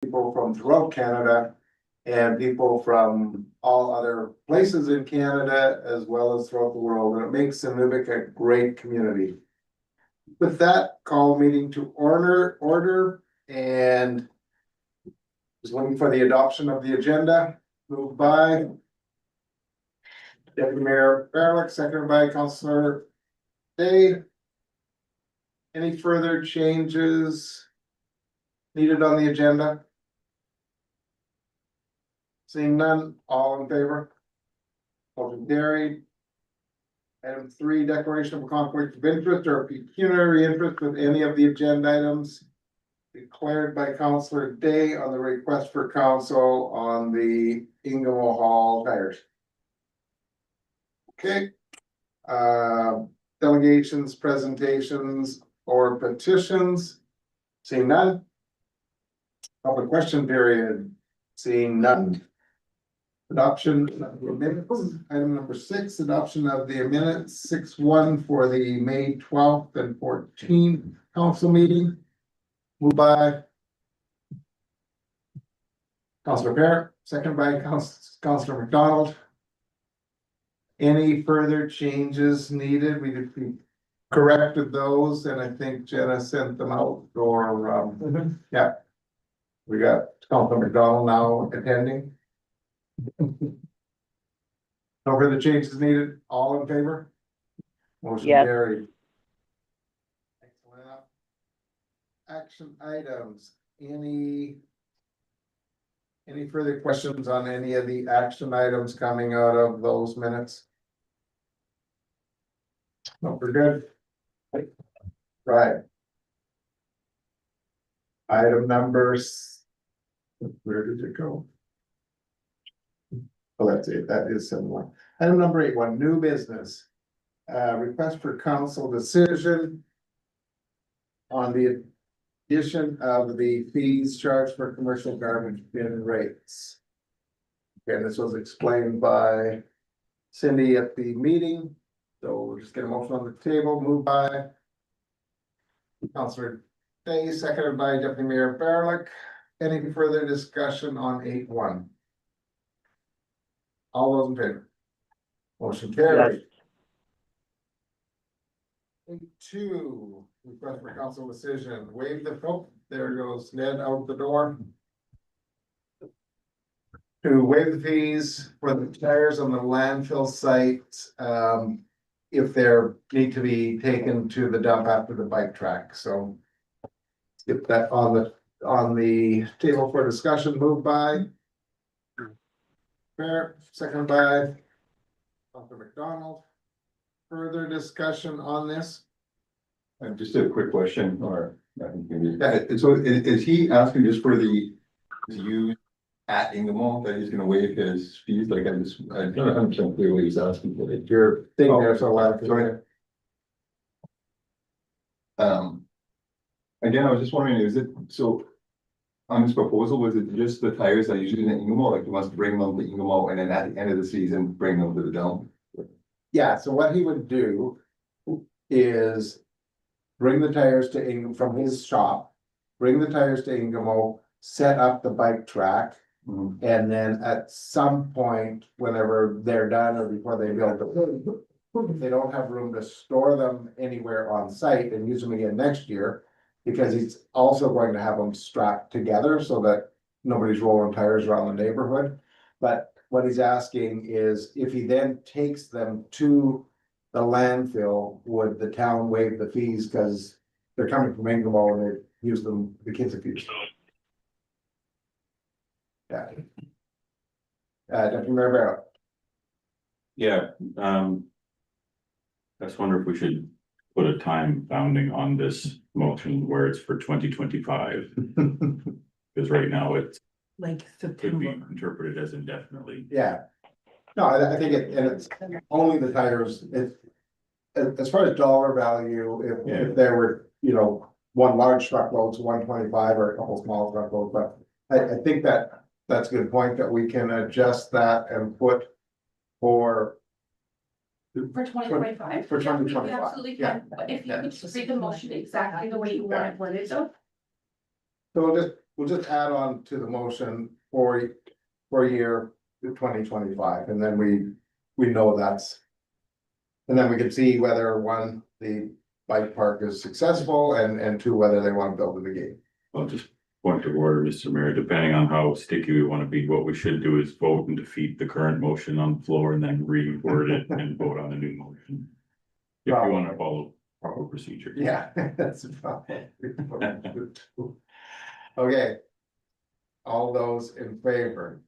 people from throughout Canada and people from all other places in Canada as well as throughout the world, and it makes Inuvik a great community. With that, call meeting to order and just looking for the adoption of the agenda. Moved by Deputy Mayor Barlick, seconded by Councillor Day. Any further changes needed on the agenda? Seeing none, all in favor? Motion carried. Item 3, declaration of conflict of interest or pecuniary interest with any of the agenda items declared by Councillor Day on the request for counsel on the Ingamo Hall tires. Okay. Delegations, presentations, or petitions? Seeing none. Public question period? Seeing none. Adoption of the minutes, item number 6, adoption of the minutes, 6-1 for the May 12th and 14th council meeting. Moved by Councillor Parrott, second by Councillor McDonald. Any further changes needed? We corrected those, and I think Jenna sent them out, or yeah. We got Councillor McDonald now attending. No further changes needed. All in favor? Motion carried. Excellent. Action items. Any further questions on any of the action items coming out of those minutes? No, we're good. Right. Item numbers. Where did it go? Oh, that's it. That is similar. Item number 8, new business. Request for council decision on the addition of the fees charged for commercial garbage bin rates. Okay, this was explained by Cindy at the meeting. So we'll just get a motion on the table, moved by Councillor Day, seconded by Deputy Mayor Barlick. Any further discussion on 8-1? All those in favor? Motion carried. 8-2, request for council decision, waive the, oh, there goes Ned out the door. To waive the fees for the tires on the landfill site, if they're need to be taken to the dump after the bike track, so. Get that on the table for discussion, moved by Fair, second by Dr. McDonald. Further discussion on this? Just a quick question, or I think maybe, so is he asking just for the use at Ingamo that he's gonna waive his fees? Like I'm not 100% clear what he's asking for. Your thing there, so sorry. Again, I was just wondering, is it so? On this proposal, was it just the tires that he's using at Ingamo? Like you must bring them to Ingamo and then at the end of the season, bring them to the dump? Yeah, so what he would do is bring the tires to Ingamo from his shop, bring the tires to Ingamo, set up the bike track. Mm-hmm. And then at some point, whenever they're done or before they build the, if they don't have room to store them anywhere on site and use them again next year, because he's also going to have them strapped together so that nobody's rolling tires around the neighborhood. But what he's asking is if he then takes them to the landfill, would the town waive the fees because they're coming from Ingamo and they use them, the kids have used them. Yeah. Deputy Mayor Barrett. Yeah, I just wonder if we should put a time bounding on this motion where it's for 2025. Because right now it's Like could be September. interpreted as indefinitely. Yeah. No, I think it, and it's only the tires, it, as far as dollar value, if there were, you know, one large truckload to 125 or a couple small truckloads, but I think that's a good point that we can adjust that and put for. For 2025? For Yeah, we 2025, absolutely yeah. can, but if you could just read the motion exactly the way you want it worded, so. So we'll just we'll just add on to the motion for year 2025, and then we know that's. And then we can see whether one, the bike park is successful, and two, whether they want to build it again. I'll just point of order, Mr. Mayor, depending on how sticky we want to be, what we should do is vote and defeat the current motion on the floor and then reword it and vote on a new motion. If you want to follow proper procedure. Yeah, that's about. Okay. All those in favor?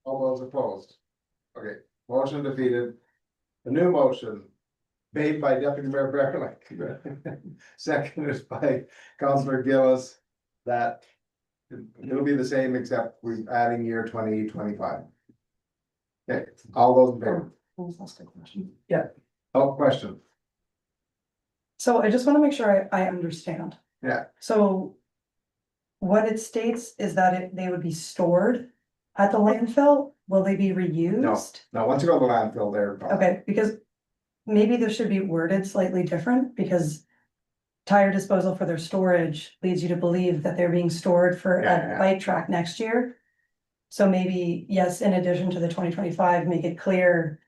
All those opposed? Okay, motion defeated. A new motion made by Deputy Mayor Bearlick. Seconded by Councillor Gillis, that it'll be the same except we're adding year 2025. Okay, all those in favor? Yeah. Oh, question. So I just want to make sure I understand. Yeah. So what it states is that they would be stored at the landfill? Will they be reused? Now, once you go to the landfill, they're gone. Okay, because maybe this should be worded slightly different because tire disposal for their storage leads you to believe that they're being stored for Yeah. a bike track next year. So maybe, yes, in addition to the 2025, make it clear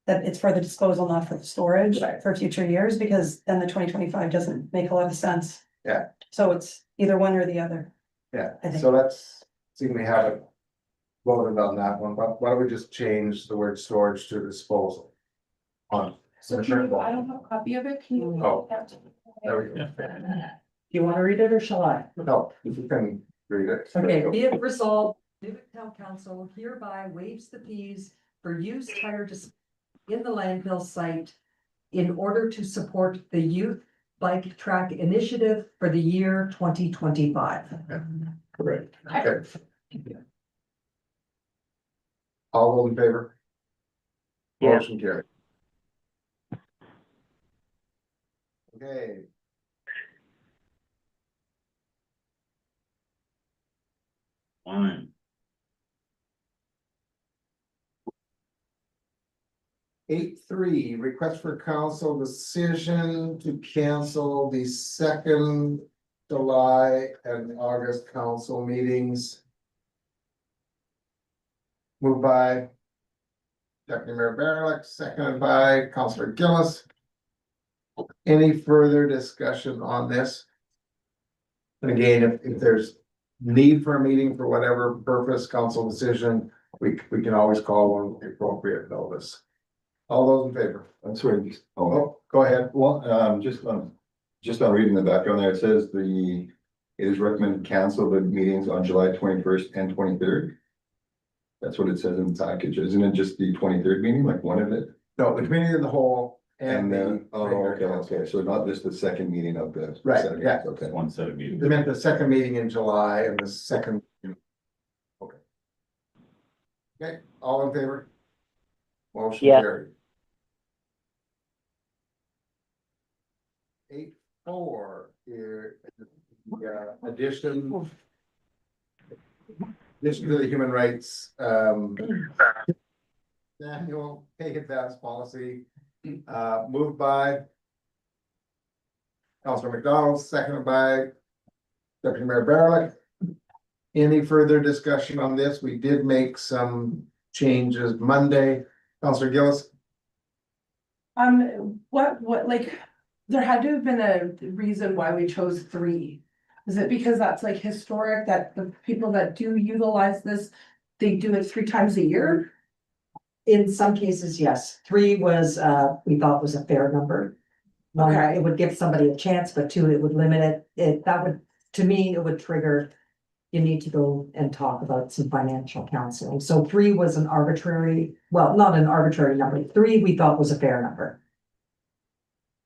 that it's for the disposal, not for the storage Right. for future years, because then the 2025 doesn't make a lot of sense. Yeah. So it's either one or the other. Yeah, I think. so let's see, we haven't voted on that one, but why don't we just change the word storage to disposal? On. So can you, I don't have a copy of it, can you? Oh. There we go. Do you want to read it or shall I? No, if you can read it. Okay, be it resolved, Inuvik Town Council hereby waives the fees for used tire in the landfill site in order to support the youth bike track initiative for the year 2025. Correct. Okay. All those in favor? Yeah. Motion carried. Okay. Fine. 8.3, request for council decision to cancel the second July and August council meetings. Moved by Deputy Mayor Bearlick, seconded by Councillor Gillis. Any further discussion on this? And again, if there's need for a meeting for whatever purpose, council decision, we can always call one with the appropriate notice. All those in favor? I'm sorry, Oh, go ahead. well, just on reading the background there, it says it is recommended to cancel the meetings on July 21st and 23rd. That's what it says in the package, isn't it just the 23rd meeting, like one of it? No, the committee of the whole and And the. then, oh, okay, so not just the second meeting of the. Right, second, yeah. Okay. One set of meetings. They meant the second meeting in July and the second. Okay. Okay, all in favor? Motion Yeah. carried. 8.4 here, addition to the human rights, annual pay advance policy, moved by Councilor McDonald, seconded by Deputy Mayor Bearlick. Any further discussion on this? We did make some changes Monday. Councilor Gillis? What, like, there had to have been a reason why we chose 3. Is it because that's like historic, that the people that do utilize this, they do it 3 times a year? In some cases, yes. 3 was, we thought was a fair number. One, Okay. it would give somebody a chance, but 2, it would limit it. That would, to me, it would trigger. You need to go and talk about some financial counseling. So 3 was an arbitrary, well, not an arbitrary number. 3 we thought was a fair number.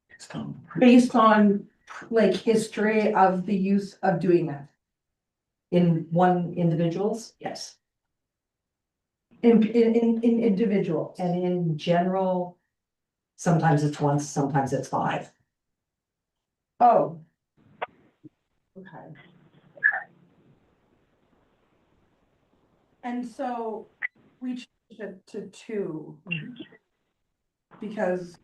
It's done. Based on like history of the use of doing that. In one individuals, yes. In individuals. And in general, sometimes it's once, sometimes it's 5. Oh. Okay. And so we changed it to 2. Because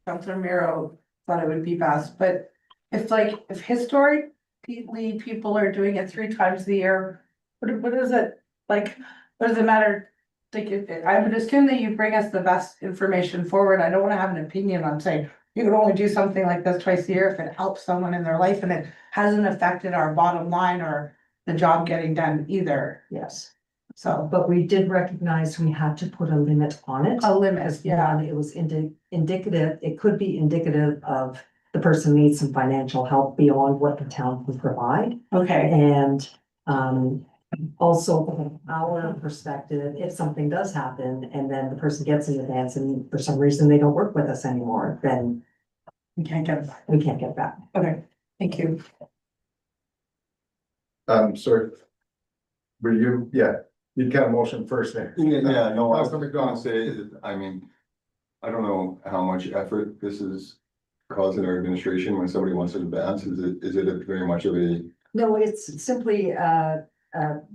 Councilor Miro thought it would be best, but if historic repeatedly people are doing it 3 times a year, what is it, like, what does it matter? Like, I would assume that you bring us the best information forward. I don't wanna have an opinion on saying, you can only do something like this twice a year if it helps someone in their life and it hasn't affected our bottom line or the job getting done either, Yes, so. but we did recognize we had to put a limit on it. A limit, yeah, And it was indicative, it could be indicative of the person needs some financial help beyond what the town can provide. okay, And also from our perspective, if something does happen and then the person gets in advance and for some reason they don't work with us anymore, then we can't get it back, we can't get back. okay, thank you. Sorry. Were you, yeah, you kind of motion first there. Yeah, no, I was Councilor gonna McDonald. say, that, I mean, I don't know how much effort this is causing our administration when somebody wants to advance. Is it a very much of a, No, it's simply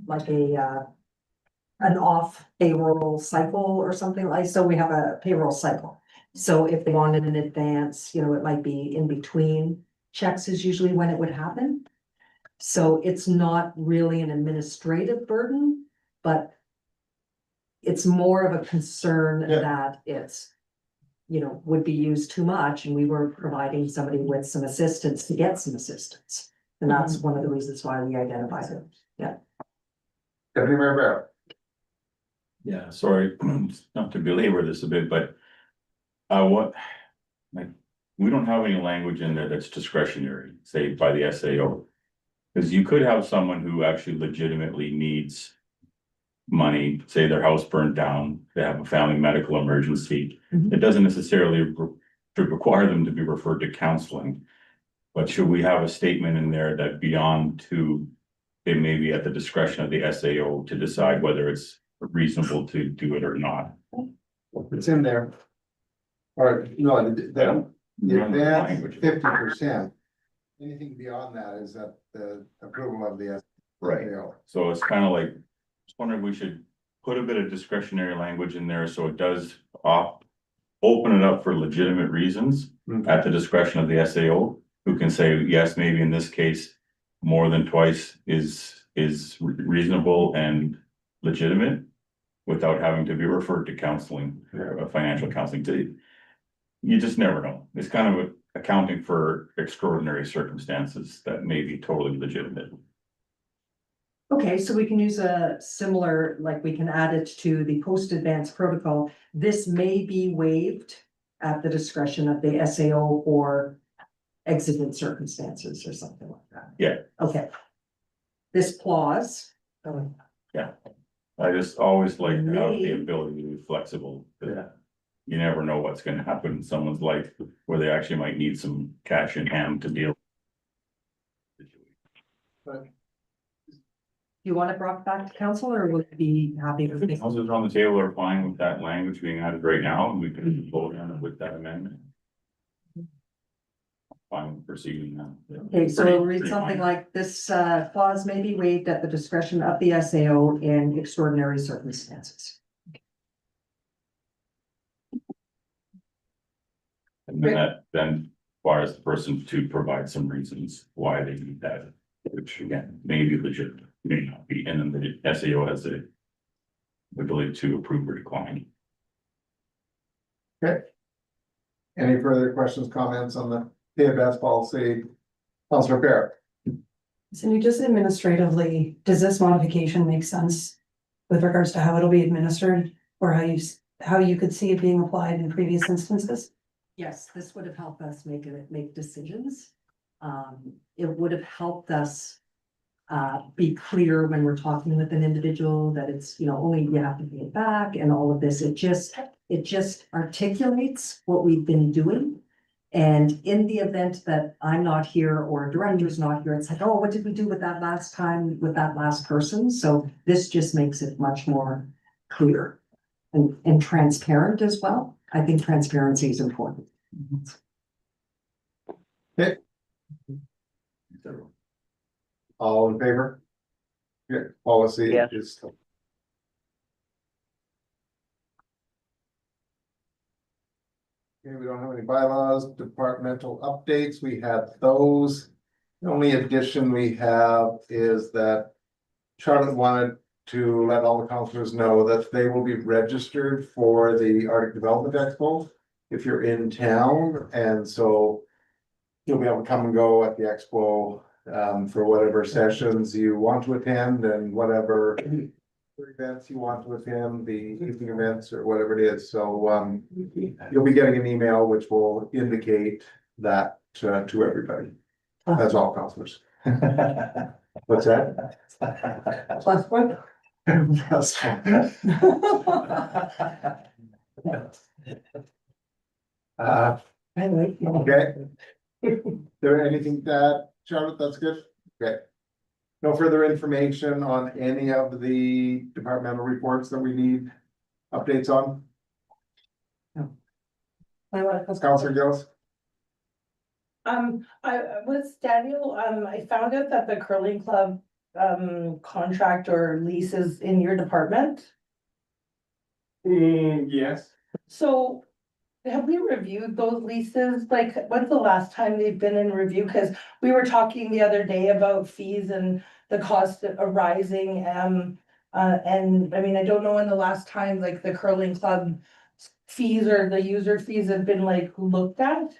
like an off payroll cycle or something like, so we have a payroll cycle. So if they wanted in advance, you know, it might be in between checks is usually when it would happen. So it's not really an administrative burden, but it's more of a concern Yeah. that it's, you know, would be used too much and we were providing somebody with some assistance to get some assistance. And that's one of the reasons why we identified it. Deputy Mayor Barrett. Yeah, sorry, not to belabor this a bit, but like, we don't have any language in there that's discretionary, say by the SAO. Because you could have someone who actually legitimately needs money, say their house burned down, they have a family medical emergency. Mhm. It doesn't necessarily should require them to be referred to counseling. But should we have a statement in there that beyond to, it may be at the discretion of the SAO to decide whether it's reasonable to do it or not? It's in there. All right, no, the Remember the advance language. 50%. Anything beyond that is at the approval of the. Right. SAO. So it's kind of like, just wondering if we should put a bit of discretionary language in there, so it does open it up for legitimate reasons at the discretion of the SAO, who can say, yes, maybe in this case, more than twice is reasonable and legitimate without having to be referred to counseling, financial counseling to. You just never know. It's kind of accounting for extraordinary circumstances that may be totally legitimate. Okay, so we can use a similar, like we can add it to the post-advance protocol. This may be waived at the discretion of the SAO or exigent circumstances or something like that. Yeah. Okay. This clause. I just always like to have the May- ability to be flexible. 'Cause Yeah. you never know what's gonna happen in someone's life where they actually might need some cash in hand to deal. You want it brought back to council or would you be happy with this? Houses on the table are fine with that language being added right now, and we can vote on it with that amendment. Fine with proceeding now. Okay, so Pretty- we'll read pretty something minor. like this, clause may be waived at the discretion of the SAO in extraordinary circumstances. And then that then requires the person to provide some reasons why they need that, which again, may be legitimate, may not be, and then the SAO has the ability to approve or decline. Any further questions, comments on the pay advance policy? Councilor Barrett. Cindy, just administratively, does this modification make sense with regards to how it'll be administered or how you could see it being applied in previous instances? Yes, this would have helped us make decisions. It would have helped us be clear when we're talking with an individual that it's, you know, only you have to pay it back and all of this. It just articulates what we've been doing. And in the event that I'm not here or a director's not here, it's like, oh, what did we do with that last time with that last person? So this just makes it much more clear and transparent as well. I think transparency is important. All in favor? Yeah, policy Yeah. is. Okay, we don't have any bylaws, departmental updates, we had those. The only addition we have is that Charlotte wanted to let all the councilors know that they will be registered for the Arctic Development Expo if you're in town, and so you'll be able to come and go at the expo for whatever sessions you want to attend and whatever events you want to attend, the evening events or whatever it is. So you'll be getting an email which will indicate that to everybody. That's all councilors. What's that? Plus one. Okay. There anything that, Charlotte, that's good? Okay. No further information on any of the departmental reports that we need updates on? Counselor Gillis? I was Daniel, I found out that the curling club, contract or lease is in your department. Yes, So have we reviewed those leases? Like, when's the last time they've been in review? Cause we were talking the other day about fees and the cost arising, and I mean, I don't know when the last time like the curling club fees or the user fees have been like looked at.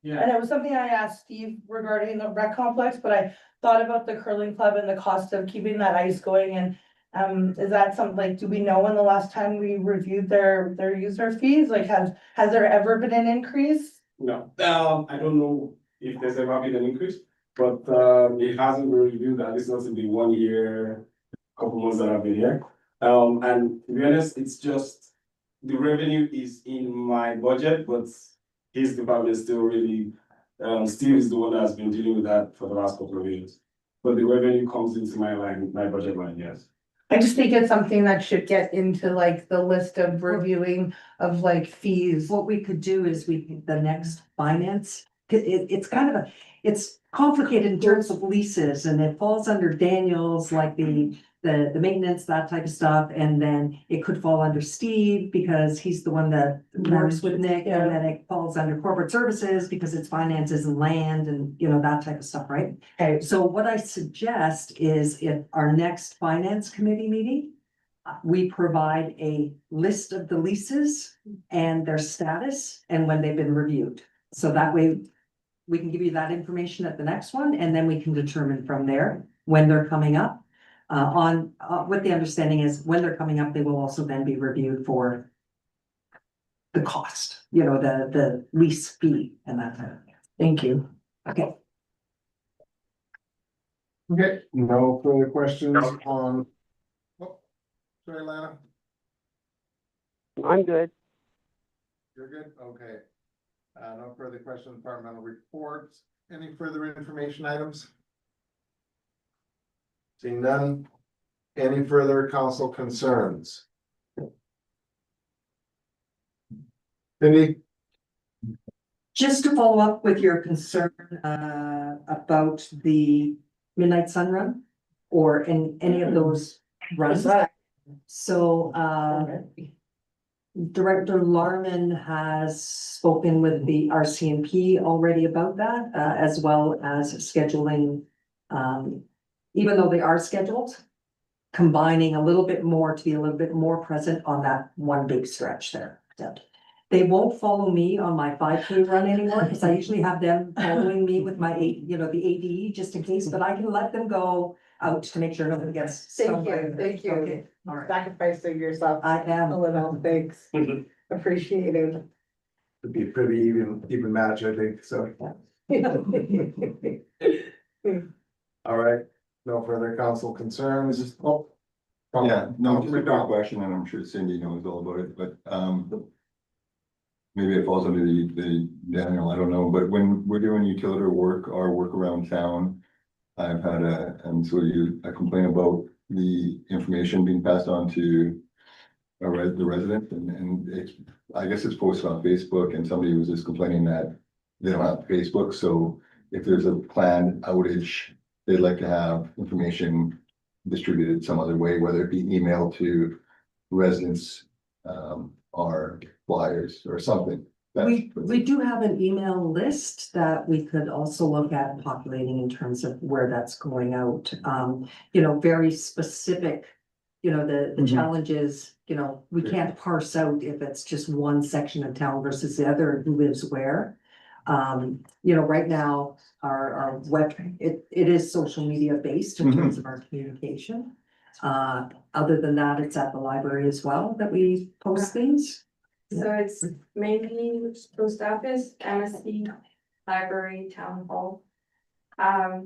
yeah, And it was something I asked Steve regarding the rec complex, but I thought about the curling club and the cost of keeping that ice going and. Is that something like, do we know when the last time we reviewed their user fees? Like, has there ever been an increase? no, I don't know if there's ever been an increase, but it hasn't been reviewed, at least not in the 1 year, couple months that I've been here. And to be honest, it's just the revenue is in my budget, but his department is still really, Steve is the one that's been dealing with that for the last couple of years. But the revenue comes into my line, my budget line, yes. I just think it's something that should get into like the list of reviewing of like fees. What we could do is the next finance, it's kind of it's complicated in terms of leases and it falls under Daniel's, like the maintenance, that type of stuff. And then it could fall under Steve because he's the one that works with Nick, Yeah. and then it falls under corporate services because it's finances and land and, you know, that type of stuff, right? Okay. So what I suggest is if our next finance committee meeting, we provide a list of the leases and their status and when they've been reviewed. So that way we can give you that information at the next one, and then we can determine from there when they're coming up. What the understanding is, when they're coming up, they will also then be reviewed for the cost, you know, the lease fee and that type of thing. Thank you. Okay. Okay, no further questions on. Oh, sorry, Lana, I'm good. you're good? Okay. No further questions, departmental reports. Any further information items? Seeing none. Any further council concerns? Cindy? Just to follow up with your concern about the midnight sun run or in any of those runs. So Director Larman has spoken with the RCMP already about that, as well as scheduling, even though they are scheduled, combining a little bit more to be a little bit more present on that one big stretch there. They won't follow me on my 5K run anymore because I usually have them following me with my the ADE just in case, but I can let them go out to make sure nobody gets. Thank you, thank you. Okay, all right. Sacrificing yourself I am. a little, thanks. Appreciated. It'd be a pretty even match, I think, so. All right, no further council concerns. Oh. Yeah, no, just a quick McDonald. question, and I'm sure Cindy knows all about it, but, maybe it falls under the Daniel, I don't know, but when we're doing utility work or work around town, I've had a complaint about the information being passed on to the resident, and it's, I guess it's posted on Facebook, and somebody was just complaining that they don't have Facebook, so if there's a planned outage, they'd like to have information distributed some other way, whether it be emailed to residents, or flyers or something. We do have an email list that we could also look at populating in terms of where that's going out. Very specific. The Mhm. challenge is, we can't parse out if it's just one section of town versus the other, who lives where. Right now, our web, it is social media based in terms of our communication. Other than that, it's at the library as well that we post things. So it's mainly post office, MSC, library, town hall. I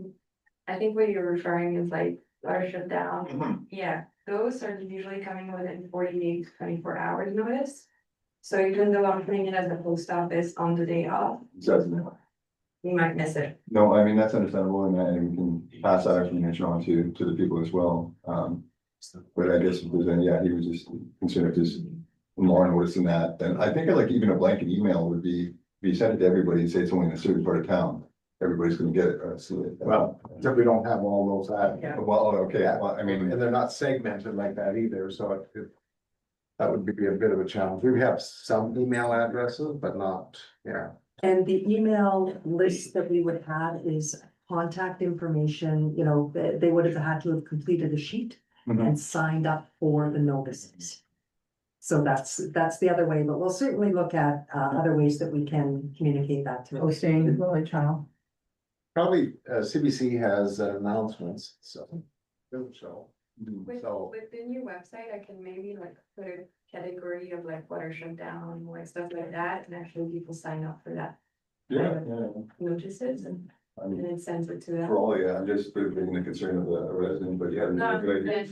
think what you're referring is like water shutdown. Yeah, those are usually coming within 48 to 24 hours notice. So even though I'm putting it as a post office on the day off, you might miss it. No, I mean, that's understandable, and we can pass that information on to the people as well. But I guess if there's any, yeah, he was just concerned if there's more notice than that, then I think like even a blanket email would be, if you send it to everybody and say it's only in a certain part of town, everybody's gonna get it or see it. Well, except we don't have all those that. Yeah. Well, okay, well, I mean, And they're not segmented like that either, so that would be a bit of a challenge. We have some email addresses, but not, yeah. And the email list that we would have is contact information, they would have had to have completed a sheet Mhm. and signed up for the notices. So that's the other way, but we'll certainly look at other ways that we can communicate that to. Posting, village channel. Probably, CBC has announcements, so. So, With, so, with the new website, I can maybe like put a category of like water shutdown, like stuff like that, and actually people sign up for that yeah, notices and I mean, it sends it to them. for all, yeah, I'm just bringing the concern of the resident, but yeah. No, good idea.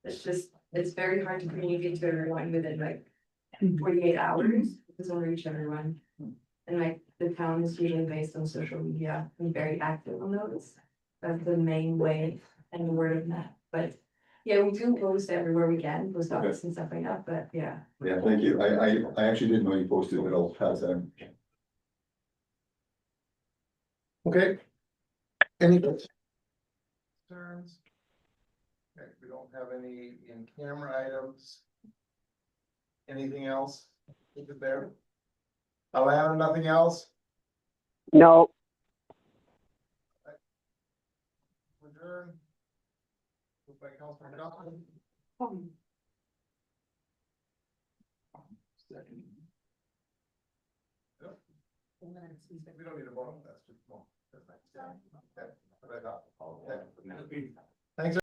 it's very hard to communicate to everyone within like 48 hours, it doesn't reach everyone. And like the town is usually based on social media and very active on those. That's the main way and word of mouth, but yeah, we do post everywhere we can, post office and stuff like that, but yeah. Yeah, thank you. I actually didn't know you posted it, I'll pass that. okay. Any concerns? Okay, we don't have any in-camera items. Anything else? Keep it there. Alana, nothing else? No. Adjourn. Moved by Councilman Duffy. Second. Yep. We don't need a vote, that's just, well, that's nice. Okay, that's what I thought. Okay.